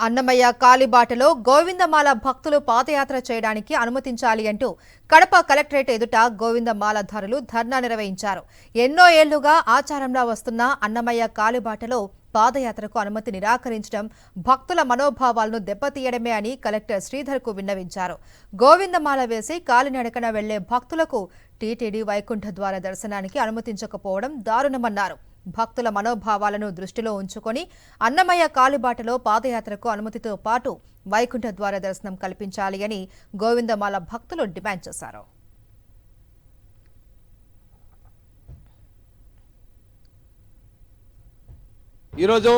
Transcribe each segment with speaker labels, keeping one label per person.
Speaker 1: అన్నమయ్య కాలిబాటలో గోవిందమాల భక్తులు పాదయాత్ర చేయడానికి అనుమతించాలి అంటూ కడప కలెక్టరేట్ ఎదుట గోవిందమాలధారులు ధర్నా నిర్వహించారు. ఎన్నో ఏళ్లుగా ఆచారంలా వస్తున్న అన్నమయ్య కాలిబాటలో పాదయాత్రకు అనుమతి నిరాకరించడం భక్తుల మనోభావాలను దెబ్బతీయడమే అని కలెక్టర్ శ్రీధర్కు విన్నవించారు. గోవిందమాల వేసి కాలినడకన వెళ్లే భక్తులకు టీటీడీ వైకుంఠ ద్వార దర్శనానికి అనుమతించకపోవడం దారుణమన్నారు. భక్తుల మనోభావాలను దృష్టిలో ఉంచుకొని అన్నమయ్య కాలిబాటలో పాదయాత్రకు అనుమతితో పాటు వైకుంఠ ద్వార దర్శనం కల్పించాలి అని గోవిందమాల భక్తులు డిమాండ్ చేశారు.
Speaker 2: ఈరోజు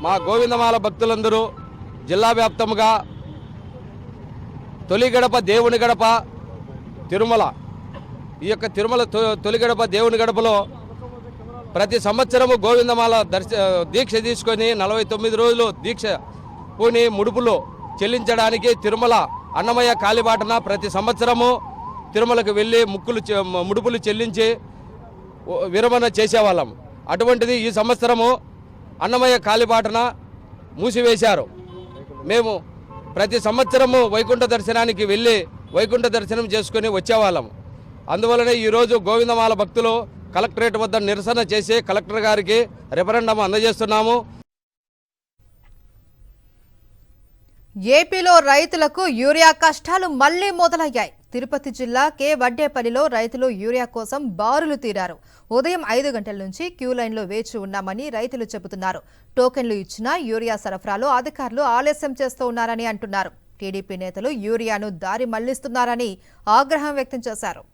Speaker 2: మా గోవిందమాల భక్తులందరూ జిల్లా వ్యాప్తంగా తొలి గడప దేవుని గడప తిరుమల ఈ యొక్క తిరుమల తొలి గడప దేవుని గడపలో ప్రతి సంవత్సరము గోవిందమాల దీక్ష తీసుకొని 49 రోజులు దీక్ష పూని ముడుపులు చెల్లించడానికి తిరుమల అన్నమయ్య కాలిబాటన ప్రతి సంవత్సరము తిరుమలకు వెళ్ళి ముడుపులు చెల్లించి విరమణ చేసేవాళ్ళం. అటువంటిది ఈ సంవత్సరము అన్నమయ్య కాలిబాటన మూసివేశారు. మేము ప్రతి సంవత్సరము వైకుంఠ దర్శనానికి వెళ్ళి వైకుంఠ దర్శనం చేసుకొని వచ్చేవాళ్ళం. అందువలనే ఈరోజు గోవిందమాల భక్తులు కలెక్టరేట్ వద్ద నిరసన చేసి కలెక్టర్ గారికి రెఫరెండం అందజేస్తున్నాము.
Speaker 1: ఏపీలో రైతులకు యూరియా కష్టాలు మళ్లీ మొదలయ్యాయి. తిరుపతి జిల్లా కే వడ్డేపల్లిలో రైతులు యూరియా కోసం బారులు తీరారు. ఉదయం 5 గంటల నుంచి క్యూ లైన్లో వేచి ఉన్నామని రైతులు చెబుతున్నారు. టోకెన్లు ఇచ్చినా యూరియా సరఫరాలో అధికారులు ఆలస్యం చేస్తూ ఉన్నారని అంటున్నారు. టీడీపీ నేతలు యూరియాను దారి మళ్లిస్తున్నారని ఆగ్రహం వ్యక్తం చేశారు.